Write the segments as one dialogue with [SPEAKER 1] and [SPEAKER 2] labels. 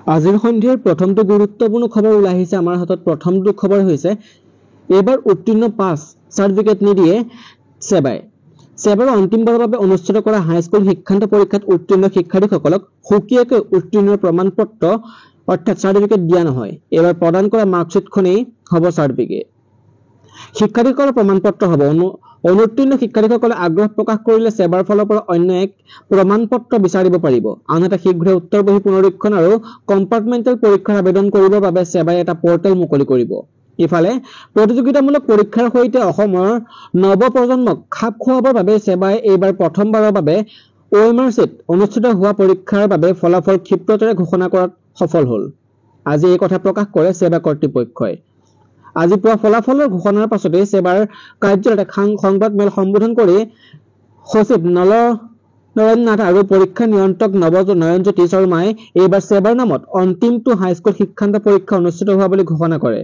[SPEAKER 1] আজিৰ সন্ধিয়াৰ প্ৰথমটো গুৰুত্বপূৰ্ণ খবৰ ওলাই আহিছে আমাৰ হাতত। প্ৰথমটো খবৰ হৈছে এইবাৰ উত্তীৰ্ণ পাছ চাৰ্টিফিকেট নিদিয়ে সেবাই। সেবাৰ অন্তিমবাৰৰ বাবে অনুষ্ঠিত কৰা হাইস্কুল শিক্ষান্ত পৰীক্ষাত উত্তীৰ্ণ শিক্ষাৰ্থীসকলক সুকীয়াকৈ উত্তীৰ্ণৰ প্ৰমাণপত্ৰ অৰ্থাৎ চাৰ্টিফিকেট দিয়া নহয়। এইবাৰ প্ৰদান কৰা মাৰ্কশ্বিটখনেই হ'ব চাৰ্টিফিকেট। শিক্ষাৰ্থীসকলৰ প্ৰমাণপত্ৰ হ'ব। অনুত্তীৰ্ণ শিক্ষাৰ্থীসকলে আগ্ৰহ প্ৰকাশ কৰিলে সেবাৰ ফালৰ পৰা অন্য এক প্ৰমাণপত্ৰ বিচাৰিব পাৰিব। আনহাতে শীঘ্ৰে উত্তৰ বহী পুনৰীক্ষণ আৰু কম্পাৰ্টমেণ্টেল পৰীক্ষাৰ আবেদন কৰিবৰ বাবে সেবাই এটা পৰ্টেল মুকলি কৰিব। ইফালে প্ৰতিযোগিতামূলক পৰীক্ষাৰ সৈতে অসমৰ নৱপ্ৰজন্মক খাপ খুৱাবৰ বাবে সেবাই এইবাৰ প্ৰথমবাৰৰ বাবে OMR চিট অনুষ্ঠিত হোৱা পৰীক্ষাৰ বাবে ফলাফল ক্ষিপ্ৰতাৰে ঘোষণা কৰাত সফল হ'ল। আজি এই কথা প্ৰকাশ কৰে সেবা কৰ্তৃপক্ষই। আজি পুৱা ফলাফলৰ ঘোষণাৰ পাছতে সেবাৰ কাৰ্যালয়ত সংবাদ মেল সম্বোধন কৰি সচিব নৰনাৰায়ণ নাথ আৰু পৰীক্ষা নিয়ন্ত্ৰক নয়নজ্যোতি শৰ্মাই এইবাৰ সেবাৰ নামত অন্তিমটো হাইস্কুল শিক্ষান্ত পৰীক্ষা অনুষ্ঠিত হোৱা বুলি ঘোষণা কৰে।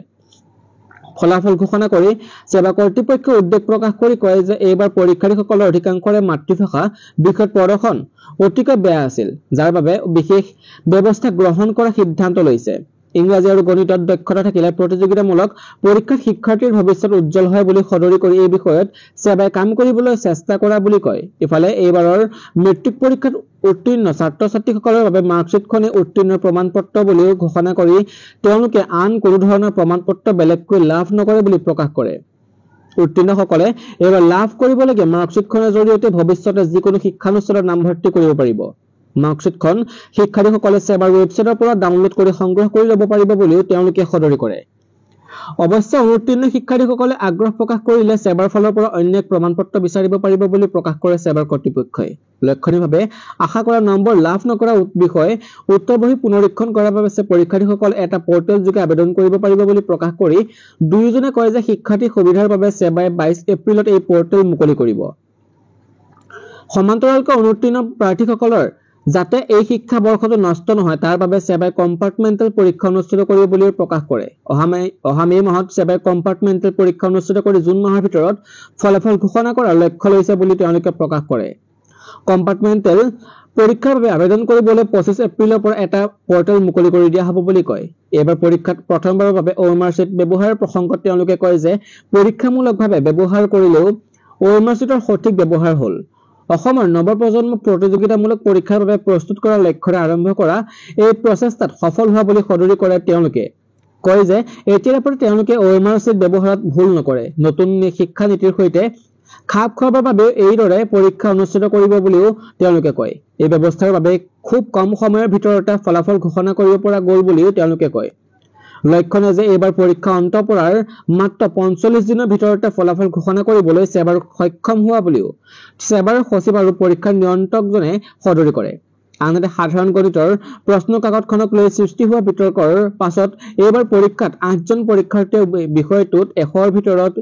[SPEAKER 1] ফলাফল ঘোষণা কৰি সেবা কৰ্তৃপক্ষই উদ্বেগ প্ৰকাশ কৰি কয় যে এইবাৰ পৰীক্ষাৰ্থীসকলৰ অধিকাংশৰে মাতৃভাষা বিষয়ত প্ৰদৰ্শন অতিকৈ বেয়া আছিল, যাৰ বাবে বিশেষ ব্যৱস্থা গ্ৰহণ কৰাৰ সিদ্ধান্ত লৈছে। ইংৰাজী আৰু গণিতত দক্ষতা থাকিলে প্ৰতিযোগিতামূলক পৰীক্ষাত শিক্ষাৰ্থীৰ ভৱিষ্যত উজ্জ্বল হয় বুলি সদৰি কৰি এই বিষয়ত সেবাই কাম কৰিবলৈ চেষ্টা কৰা বুলি কয়। ইফালে এইবাৰৰ মেট্ৰিক পৰীক্ষাত উত্তীৰ্ণ ছাত্ৰ-ছাত্ৰীসকলৰ বাবে মাৰ্কশ্বিটখনে উত্তীৰ্ণৰ প্ৰমাণপত্ৰ বুলিও ঘোষণা কৰি তেওঁলোকে আন কোনো ধৰণৰ প্ৰমাণপত্ৰ বেলেগকৈ লাভ নকৰে বুলি প্ৰকাশ কৰে। উত্তীৰ্ণসকলে এইবাৰ লাভ কৰিবলগীয়া মাৰ্কশ্বিটখনৰ জৰিয়তে ভৱিষ্যতে যিকোনো শিক্ষানুষ্ঠানত নামভৰ্তি কৰিব পাৰিব। মাৰ্কশ্বিটখন শিক্ষাৰ্থীসকলে সেবাৰ ৱেবছাইটৰ পৰা ডাউনলোড কৰি সংগ্ৰহ কৰি ল'ব পাৰিব বুলিও তেওঁলোকে সদৰি কৰে। অৱশ্যে অনুত্তীৰ্ণ শিক্ষাৰ্থীসকলে আগ্ৰহ প্ৰকাশ কৰিলে সেবাৰ ফালৰ পৰা অন্য এক প্ৰমাণপত্ৰ বিচাৰিব পাৰিব বুলি প্ৰকাশ কৰে সেবাৰ কৰ্তৃপক্ষই। লক্ষণীয়ভাৱে আশা কৰা নম্বৰ লাভ নকৰা বিষয়ে উত্তৰ বহী পুনৰীক্ষণ কৰাৰ বাবে পৰীক্ষাৰ্থীসকলে এটা পৰ্টেল যোগে আবেদন কৰিব পাৰিব বুলি প্ৰকাশ কৰি দুয়োজনে কয় যে শিক্ষাৰ্থীৰ সুবিধাৰ বাবে সেবাই 22 এপ্ৰিলত এই পৰ্টেল মুকলি কৰিব। সমান্তৰালকৈ অনুত্তীৰ্ণ প্ৰাৰ্থীসকলৰ যাতে এই শিক্ষা বৰ্ষটো নষ্ট নহয় তাৰ বাবে সেবাই কম্পাৰ্টমেণ্টেল পৰীক্ষা অনুষ্ঠিত কৰিব বুলিও প্ৰকাশ কৰে। অহা মে মাহত সেবাই কম্পাৰ্টমেণ্টেল পৰীক্ষা অনুষ্ঠিত কৰি জুন মাহৰ ভিতৰত ফলাফল ঘোষণা কৰাৰ লক্ষ্য লৈছে বুলি তেওঁলোকে প্ৰকাশ কৰে। কম্পাৰ্টমেণ্টেল পৰীক্ষাৰ বাবে আবেদন কৰিবলৈ 25 এপ্ৰিলৰ পৰা এটা পৰ্টেল মুকলি কৰি দিয়া হ'ব বুলি কয়। এইবাৰ পৰীক্ষাত প্ৰথমবাৰৰ বাবে OMR চিট ব্যৱহাৰৰ প্ৰসংগত তেওঁলোকে কয় যে পৰীক্ষামূলকভাৱে ব্যৱহাৰ কৰিলেও OMR চিটৰ সঠিক ব্যৱহাৰ হ'ল। অসমৰ নৱপ্ৰজন্মক প্ৰতিযোগিতামূলক পৰীক্ষাৰ বাবে প্ৰস্তুত কৰাৰ লক্ষ্যৰে আৰম্ভ কৰা এই প্ৰচেষ্টাত সফল হোৱা বুলি সদৰি কৰে তেওঁলোকে। কয় যে এতিয়াৰ পৰা তেওঁলোকে OMR চিট ব্যৱহাৰত ভুল নকৰে। নতুন শিক্ষা নীতিৰ সৈতে খাপ খোৱাবৰ বাবে এইদৰে পৰীক্ষা অনুষ্ঠিত কৰিব বুলিও তেওঁলোকে কয়। এই ব্যৱস্থাৰ বাবে খুব কম সময়ৰ ভিতৰতে ফলাফল ঘোষণা কৰিব পৰা গ'ল বুলিও তেওঁলোকে কয়। লক্ষণীয় যে এইবাৰ পৰীক্ষা অন্ত পৰাৰ মাত্ৰ 45 দিনৰ ভিতৰতে ফলাফল ঘোষণা কৰিবলৈ সেবাৰ সক্ষম হোৱা বুলিও সেবাৰ সচিব আৰু পৰীক্ষা নিয়ন্ত্ৰকজনে সদৰি কৰে। আনহাতে সাধাৰণ গণিতৰ প্ৰশ্ন কাকতখনক লৈ সৃষ্টি হোৱা বিতৰ্কৰ পাছত এইবাৰ পৰীক্ষাত 8জন পৰীক্ষাৰ্থীয়ে বিষয়টোত 100ৰ ভিতৰত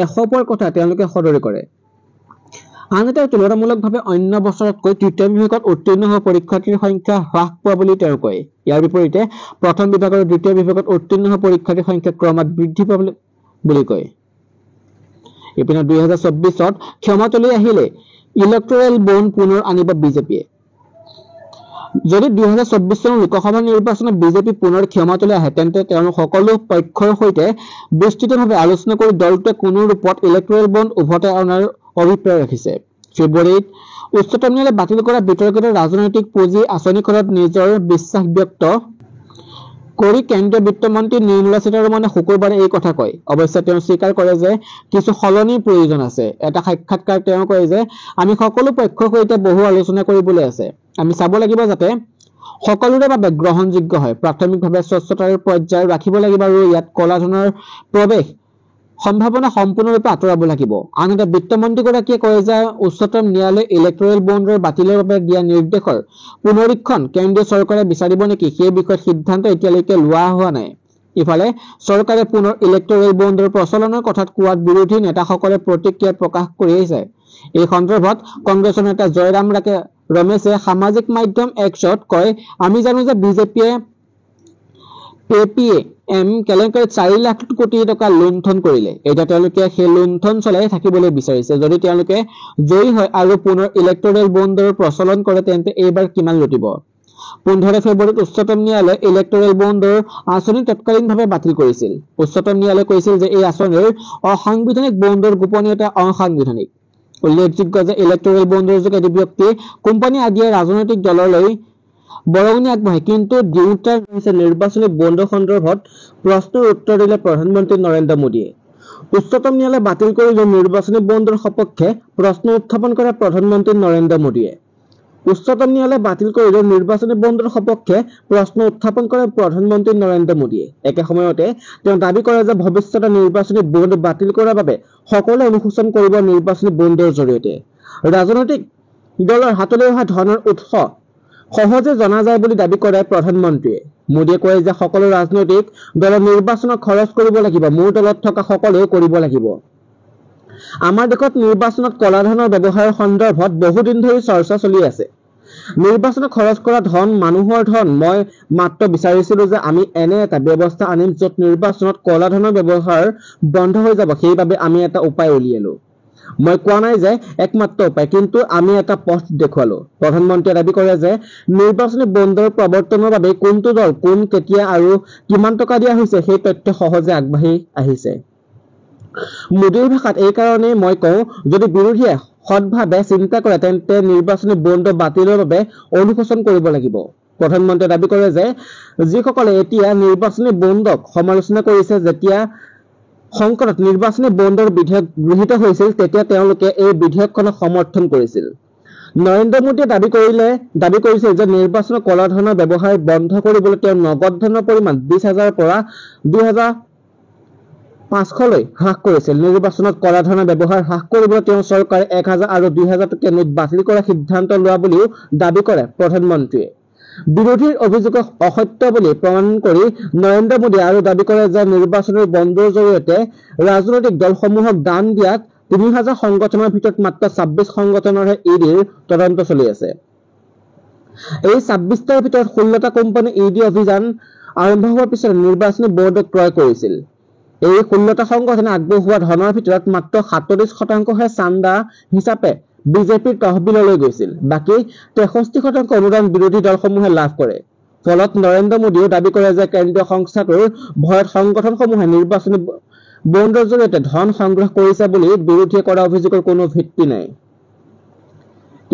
[SPEAKER 1] 100 পোৱাৰ কথা তেওঁলোকে সদৰি কৰে। আনহাতে তুলনামূলকভাৱে অন্য বছৰতকৈ তৃতীয় বিভাগত উত্তীৰ্ণ হোৱা পৰীক্ষাৰ্থীৰ সংখ্যা হ্ৰাস পোৱা বুলি তেওঁ কয়। ইয়াৰ বিপৰীতে প্ৰথম বিভাগ আৰু দ্বিতীয় বিভাগত উত্তীৰ্ণ হোৱা পৰীক্ষাৰ্থীৰ সংখ্যা ক্ৰমাৎ বৃদ্ধি পোৱা বুলি কয়। ইপিনে 2024ত ক্ষমতালৈ আহিলে ইলেক্টৰেল বণ্ড পুনৰ আনিব বিজেপিয়ে। যদি 2024 চনৰ লোকসভা নিৰ্বাচনত বিজেপি পুনৰ ক্ষমতালৈ আহে তেন্তে তেওঁলোক সকলো পক্ষৰ সৈতে বিস্তৃতভাৱে আলোচনা কৰি দলটোৱে কোনো ৰূপত ইলেক্টৰেল বণ্ড উভতাই অনাৰ অভিপ্ৰায় ৰাখিছে। ফেব্ৰুৱাৰীত উচ্চতম ন্যায়ালয়ে বাতিল কৰা বিতৰ্কিত ৰাজনৈতিক পুঁজি আঁচনিখনত নিজৰ বিশ্বাস ব্যক্ত কৰি কেন্দ্ৰীয় বিত্তমন্ত্ৰী নিৰ্মলা সীতাৰমণে শুকুৰবাৰে এই কথা কয়। অৱশ্যে তেওঁ স্বীকাৰ কৰে যে কিছু সলনিৰ প্ৰয়োজন আছে। এটা সাক্ষাৎকাৰ তেওঁ কয় যে আমি সকলো পক্ষৰ সৈতে বহু আলোচনা কৰিবলৈ আছে। আমি চাব লাগিব যাতে সকলোৰে বাবে গ্ৰহণযোগ্য হয়। প্ৰাথমিকভাৱে স্বচ্ছতাৰ পৰ্যায় ৰাখিব লাগিব আৰু ইয়াত ক'লা ধনৰ প্ৰৱেশ সম্ভাৱনা সম্পূৰ্ণৰূপে আঁতৰাব লাগিব। আনহাতে বিত্তমন্ত্ৰীগৰাকীয়ে কয় যে উচ্চতম ন্যায়ালয়ে ইলেক্টৰেল বণ্ডৰ বাতিলৰ বাবে দিয়া নিৰ্দেশৰ পুনৰীক্ষণ কেন্দ্ৰীয় চৰকাৰে বিচাৰিব নেকি সেই বিষয়ত সিদ্ধান্ত এতিয়ালৈকে লোৱা হোৱা নাই। ইফালে চৰকাৰে পুনৰ ইলেক্টৰেল বণ্ডৰ প্ৰচলনৰ কথাত কোৱাত বিৰোধী নেতাসকলে প্ৰতিক্ৰিয়া প্ৰকাশ কৰি আহিছে। এই সন্দৰ্ভত কংগ্ৰেছৰ নেতা জয়ৰাম ৰমেশে সামাজিক মাধ্যম এক্সত কয়, আমি জানো যে বিজেপিয়ে পেপিএম কেলেংকাৰীত 4 লাখ কোটি টকা লুণ্ঠন কৰিলে। এতিয়া তেওঁলোকে সেই লুণ্ঠন চলাই থাকিবলৈ বিচাৰিছে। যদি তেওঁলোকে জয়ী হয় আৰু পুনৰ ইলেক্টৰেল বণ্ডৰ প্ৰচলন কৰে তেন্তে এইবাৰ কিমান লুটিব। 15 ফেব্ৰুৱাৰীত উচ্চতম ন্যায়ালয়ে ইলেক্টৰেল বণ্ডৰ আঁচনি তৎকালীনভাৱে বাতিল কৰিছিল। উচ্চতম ন্যায়ালয়ে কৈছিল যে এই আঁচনিৰ অসাংবিধানিক বণ্ডৰ গোপনীয়তা অসাংবিধানিক। উল্লেখযোগ্য যে ইলেক্টৰেল বণ্ডৰ যোগেদি ব্যক্তি, কোম্পানী আদিয়ে ৰাজনৈতিক দললৈ বৰঙণি আগবঢ়ায়, কিন্তু দুয়োটাৰ হৈছে নিৰ্বাচনী বণ্ড সন্দৰ্ভত প্ৰশ্নৰ উত্তৰ দিলে প্ৰধানমন্ত্ৰী নৰেন্দ্ৰ মোদীয়ে। উচ্চতম ন্যায়ালয়ে বাতিল কৰিলেও নিৰ্বাচনী বণ্ডৰ সপক্ষে প্ৰশ্ন উত্থাপন কৰে প্ৰধানমন্ত্ৰী নৰেন্দ্ৰ মোদীয়ে। উচ্চতম ন্যায়ালয়ে বাতিল কৰিলেও নিৰ্বাচনী বণ্ডৰ সপক্ষে প্ৰশ্ন উত্থাপন কৰে প্ৰধানমন্ত্ৰী নৰেন্দ্ৰ মোদীয়ে। একে সময়তে তেওঁ দাবী কৰে যে ভৱিষ্যতে নিৰ্বাচনী বণ্ড বাতিল কৰাৰ বাবে সকলোৱে অনুশোচন কৰিব নিৰ্বাচনী বণ্ডৰ জৰিয়তে। ৰাজনৈতিক দলৰ হাতলৈ অহা ধনৰ উৎস সহজে জনা যায় বুলি দাবী কৰে প্ৰধানমন্ত্ৰীয়ে। মোদীয়ে কয় যে সকলো ৰাজনৈতিক দলে নিৰ্বাচনত খৰচ কৰিব লাগিব, মোৰ দলত থকা সকলোৱেও কৰিব লাগিব। আমাৰ দেশত নিৰ্বাচনত কলা ধনৰ ব্যৱহাৰৰ সন্দৰ্ভত বহুদিন ধৰি চৰ্চা চলি আছে। নিৰ্বাচনত খৰচ কৰা ধন মানুহৰ ধন। মই মাত্ৰ বিচাৰিছিলো যে আমি এনে এটা ব্যৱস্থা আনিম য'ত নিৰ্বাচনত কলা ধনৰ ব্যৱহাৰ বন্ধ হৈ যাব। সেইবাবে আমি এটা উপায় উলিয়ালো। মই কোৱা নাই যে একমাত্ৰ উপায়, কিন্তু আমি এটা পথ দেখুৱালো। প্ৰধানমন্ত্ৰীয়ে দাবী কৰে যে নিৰ্বাচনী বণ্ডৰ প্ৰৱৰ্তনৰ বাবে কোনটো দল, কোন, কেতিয়া আৰু কিমান টকা দিয়া হৈছে সেই তথ্য সহজে আগবাঢ়ি আহিছে। মোদীৰ ভাষাত এই কাৰণেই মই কওঁ, যদি বিৰোধীয়ে সৎভাৱে চিন্তা কৰে তেন্তে নিৰ্বাচনী বণ্ড বাতিলৰ বাবে অনুশোচন কৰিব লাগিব। প্ৰধানমন্ত্ৰীয়ে দাবী কৰে যে যিসকলে এতিয়া নিৰ্বাচনী বণ্ডক সমালোচনা কৰিছে, যেতিয়া সংকটত নিৰ্বাচনী বণ্ডৰ বিধেয়ক গৃহীত হৈছিল তেতিয়া তেওঁলোকে এই বিধেয়কখনক সমৰ্থন কৰিছিল। নৰেন্দ্ৰ মোদীয়ে দাবী কৰিছিল যে নিৰ্বাচনত কলা ধনৰ ব্যৱহাৰ বন্ধ কৰিবলৈ তেওঁ নগদ ধনৰ পৰিমাণ 20,000 পৰা 2,500লৈ হ্ৰাস কৰিছিল। নিৰ্বাচনত কলা ধনৰ ব্যৱহাৰ হ্ৰাস কৰিবলৈ তেওঁ চৰকাৰে 1,000 আৰু 2,000 টকীয়া নোট বাতিল কৰাৰ সিদ্ধান্ত লোৱা বুলিও দাবী কৰে প্ৰধানমন্ত্ৰীয়ে। বিৰোধীৰ অভিযোগক অসত্য বুলি প্ৰমাণ কৰি নৰেন্দ্ৰ মোদীয়ে আৰু দাবী কৰে যে নিৰ্বাচনী বণ্ডৰ জৰিয়তে ৰাজনৈতিক দলসমূহক দান দিয়াত 3,000 সংগঠনৰ ভিতৰত মাত্ৰ 26 সংগঠনৰহে ইডিৰ তদন্ত চলি আছে। এই 26টাৰ ভিতৰত 16টা কোম্পানী ইডি অভিযান আৰম্ভ হোৱাৰ পিছত নিৰ্বাচনী বণ্ড ক্ৰয় কৰিছিল। এই 16টা সংগঠনে আগবঢ়োৱা ধনৰ ভিতৰত মাত্ৰ 37%হে চান্দা হিচাপে বিজেপিৰ তহবিললৈ গৈছিল। বাকী 63% অনুদান বিৰোধী দলসমূহে লাভ কৰে। ফলত নৰেন্দ্ৰ মোদীয়েও দাবী কৰে যে কেন্দ্ৰীয় সংস্থাটোৰ ভয়ত সংগঠনসমূহে নিৰ্বাচনী বণ্ডৰ জৰিয়তে ধন সংগ্ৰহ কৰিছে বুলি বিৰোধীয়ে কৰা অভিযোগৰ কোনো ভিত্তি নাই।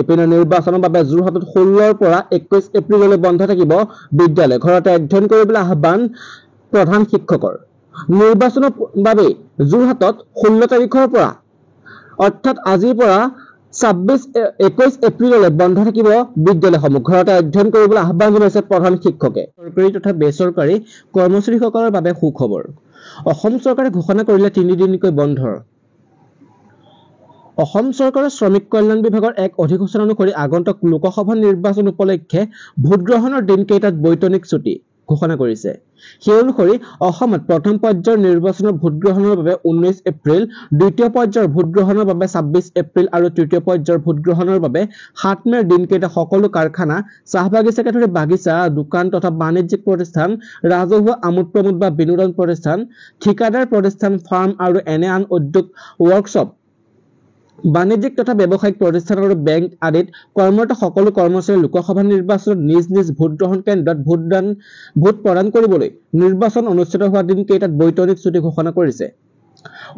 [SPEAKER 1] ইপিনে নিৰ্বাচনৰ বাবে যোৰহাটত 16 পৰা 21 এপ্ৰিললৈ বন্ধ থাকিব বিদ্যালয়। ঘৰতে অধ্যয়ন কৰিবলৈ আহ্বান প্ৰধান শিক্ষকৰ। নিৰ্বাচনৰ বাবে যোৰহাটত 16 তাৰিখৰ পৰা অৰ্থাৎ আজিৰ পৰা 21 এপ্ৰিললৈ বন্ধ থাকিব বিদ্যালয়সমূহ। ঘৰতে অধ্যয়ন কৰিবলৈ আহ্বান জনাইছে প্ৰধান শিক্ষকে। চৰকাৰী তথা বেচৰকাৰী কৰ্মচাৰীসকলৰ বাবে সুখবৰ। অসম চৰকাৰে ঘোষণা কৰিলে 3 দিনকৈ বন্ধৰ। অসম চৰকাৰৰ শ্ৰমিক কল্যাণ বিভাগৰ এক অধিসূচনা অনুসৰি আগন্তুক লোকসভা নিৰ্বাচন উপলক্ষে ভোটগ্ৰহণৰ দিনকেইটাত বৈতনিক ছুটি ঘোষণা কৰিছে। সেই অনুসৰি অসমত প্ৰথম পৰ্যায়ৰ নিৰ্বাচনৰ ভোটগ্ৰহণৰ বাবে 19 এপ্ৰিল, দ্বিতীয় পৰ্যায়ৰ ভোটগ্ৰহণৰ বাবে 26 এপ্ৰিল আৰু তৃতীয় পৰ্যায়ৰ ভোটগ্ৰহণৰ বাবে 7 মেৰ দিনকেইটা সকলো কাৰখানা, চাহ বাগিচাকে ধৰি বাগিচা, দোকান তথা বাণিজ্যিক প্ৰতিষ্ঠান, ৰাজহুৱা আমোদ প্ৰমোদ বা বিনোদন প্ৰতিষ্ঠান, ঠিকাদাৰ প্ৰতিষ্ঠান, ফাৰ্ম আৰু এনে আন উদ্যোগ, ৱৰ্কশ্বপ, বাণিজ্যিক তথা ব্যৱসায়িক প্ৰতিষ্ঠান আৰু বেংক আদিত কৰ্মৰত সকলো কৰ্মচাৰী লোকসভা নিৰ্বাচনত নিজ নিজ ভোটগ্ৰহণ কেন্দ্ৰত ভোট প্ৰদান কৰিবলৈ নিৰ্বাচন অনুষ্ঠিত হোৱা দিনকেইটাত বৈতনিক ছুটি ঘোষণা কৰিছে।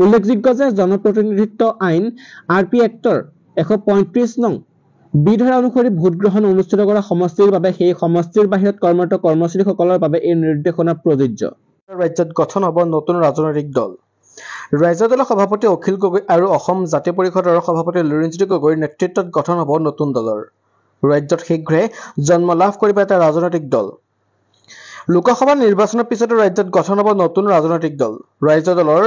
[SPEAKER 1] উল্লেখযোগ্য যে জনপ্ৰতিনিধিত্ব আইন RP এক্টৰ 135 নং বি ধাৰা অনুসৰি ভোটগ্ৰহণ অনুষ্ঠিত কৰা সমষ্টিৰ বাবে সেই সমষ্টিৰ বাহিৰত কৰ্মৰত কৰ্মচাৰীসকলৰ বাবে এই নিৰ্দেশনা প্ৰযোজ্য। ৰাজ্যত গঠন হ'ব নতুন ৰাজনৈতিক দল। ৰাজ্য দলৰ সভাপতি অখিল গগৈ আৰু অসম জাতীয় পৰিষদৰ সভাপতি লুৰিণজ্যোতি গগৈৰ নেতৃত্বত গঠন হ'ব নতুন দলৰ। ৰাজ্যত শীঘ্ৰে জন্ম লাভ কৰিব এটা ৰাজনৈতিক দল। লোকসভা নিৰ্বাচনৰ পিছতে ৰাজ্যত গঠন হ'ব নতুন ৰাজনৈতিক দল। ৰাজ্য দলৰ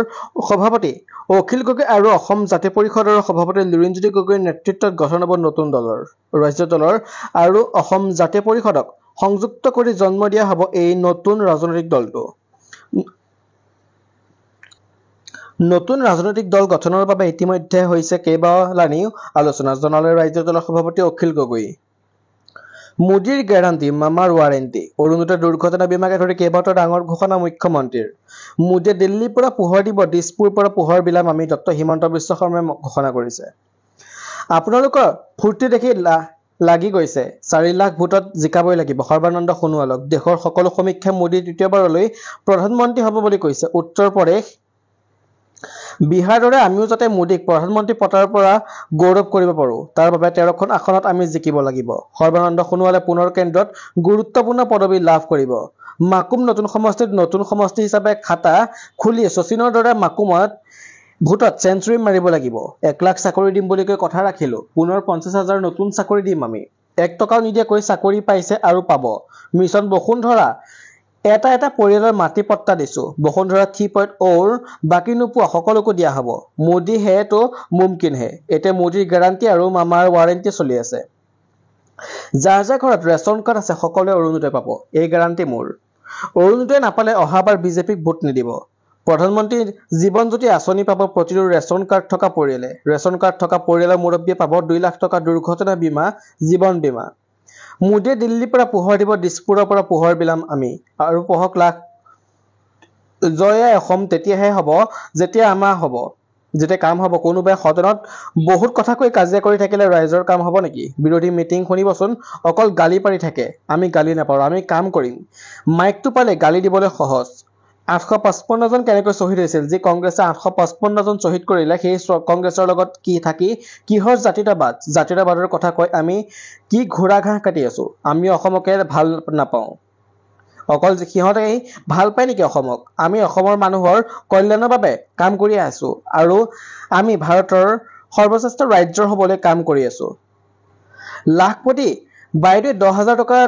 [SPEAKER 1] সভাপতি অখিল গগৈ আৰু অসম জাতীয় পৰিষদৰ সভাপতি লুৰিণজ্যোতি গগৈৰ নেতৃত্বত গঠন হ'ব নতুন দলৰ। ৰাজ্য দলৰ আৰু অসম জাতীয় পৰিষদক সংযুক্ত কৰি জন্ম দিয়া হ'ব এই নতুন ৰাজনৈতিক দলটো। নতুন ৰাজনৈতিক দল গঠনৰ বাবে ইতিমধ্যে হৈছে কেইবালানি আলোচনা, জনালে ৰাজ্য দলৰ সভাপতি অখিল গগৈ। মোদীৰ গেৰাণ্টি, মামাৰ ৱাৰেণ্টি। অৰুণোদয় দুৰ্ঘটনা বীমাকে ধৰি কেইবাটাও ডাঙৰ ঘোষণা মুখ্যমন্ত্ৰীৰ। মোদীয়ে দিল্লীৰ পৰা পোহৰ দিব, দিছপুৰ পৰা পোহৰ বিলাম আমি, ডক্টৰ হিমন্ত বিশ্ব শৰ্মাই ঘোষণা কৰিছে। আপোনালোকৰ ফূৰ্তি দেখি
[SPEAKER 2] লাগি গৈছে 4 লাখ ভোটত জিকাবই লাগিব সৰ্বানন্দ সোণোৱালক দেশৰ সকলো সমীক্ষাই মোদী দ্বিতীয়বাৰলৈ প্ৰধানমন্ত্ৰী হ'ব বুলি কৈছে উত্তৰ প্ৰদেশ বিহাৰ দৰে আমিও যাতে মোদীক প্ৰধানমন্ত্ৰী পতাৰ পৰা গৌৰৱ কৰিব পাৰো তাৰ বাবে 13খন আসনত আমি জিকিব লাগিব সৰ্বানন্দ সোণোৱালে পুনৰ কেন্দ্ৰত গুৰুত্বপূৰ্ণ পদবী লাভ কৰিব মাকুম নতুন সমষ্টি হিচাপে খাতা খুলি শচীনৰ দৰে মাকুমত ভোটত চেঞ্চুৰী মাৰিব লাগিব 1 লাখ চাকৰি দিম বুলি কৈ কথা ৰাখিলো পুনৰ 50,000 নতুন চাকৰি দিম আমি 1 টকাও নিদিয়াকৈ চাকৰি পাইছে আৰু পাব মিছন বসুন্ধৰা এটা পৰিয়ালৰ মাটি পট্টা দিছো বসুন্ধৰা 3.0 বাকি নোপোৱা সকলোকো দিয়া হ'ব মোদী হে তো মুমকিন হে এতে মোদীৰ গ্যাৰান্টি আৰু মামাৰ ওয়াৰেন্টি চলি আছে যাৰ ঘৰত ৰেচন কাৰ্ড আছে সকলোৱে অৰুণোদয় পাব এই গ্যাৰান্টি মোৰ অৰুণোদয় নাপালে অহাবাৰ বিজেপিক ভোট নিদিব প্ৰধানমন্ত্ৰী জীৱন জ্যোতি আঁচনি পাব প্ৰতিটো ৰেচন কাৰ্ড থকা পৰিয়ালৰ মুৰব্বীয়ে পাব 2 লাখ টকা দুৰ্ঘটনা বীমা জীৱন বীমা মোদীয়ে দিল্লীৰ পৰা পোহৰ দিব দিছপুৰৰ পৰা পোহৰ বিলাম আমি আৰু পহক লাখ জয় অসম তেতিয়াহে হ'ব যেতিয়া আমাৰ হ'ব যেতিয়া কাম হ'ব কোনোবাই সদনত বহুত কথা কৈ কাজিয়া কৰি থাকিলে ৰাইজৰ কাম হ'ব নেকি বিৰোধী মিটিং শুনিবচোন অকল গালি পাৰি থাকে আমি গালি নাপাওঁ আমি কাম কৰিম মাইকটো পালে গালি দিবলৈ সহজ 855 জন কেনেকৈ শহীদ হৈছিল যি কংগ্ৰেছে 855 জন শহীদ কৰিলে সেই কংগ্ৰেছৰ লগত কি থাকি কিহৰ জাতীয়তাবাদৰ কথা কৈ আমি কি ঘোৰা ঘাঁহ কাটি আছো আমি অসমকে ভাল নাপাওঁ অকল সিহঁতে ভাল পায় নেকি অসমক আমি অসমৰ মানুহৰ কল্যাণৰ বাবে কাম কৰি আছো আৰু আমি ভাৰতৰ সৰ্বশ্ৰেষ্ঠ ৰাজ্যৰ হ'বলৈ কাম কৰি আছো লাখপতি বাইদেউ 10,000 টকা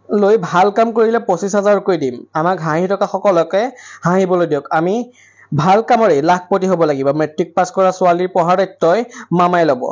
[SPEAKER 2] লৈ ভাল কাম কৰিলে 25,000 কৈ দিম আমাক হাঁহি টকা সকলকে হাঁহিবলৈ দিয়ক আমি ভাল কামৰে লাখপতি হ'ব লাগিব মেট্ৰিক পাছ কৰা ছোৱালীৰ পঢ়াৰ দায়িত্বই মামাই ল'ব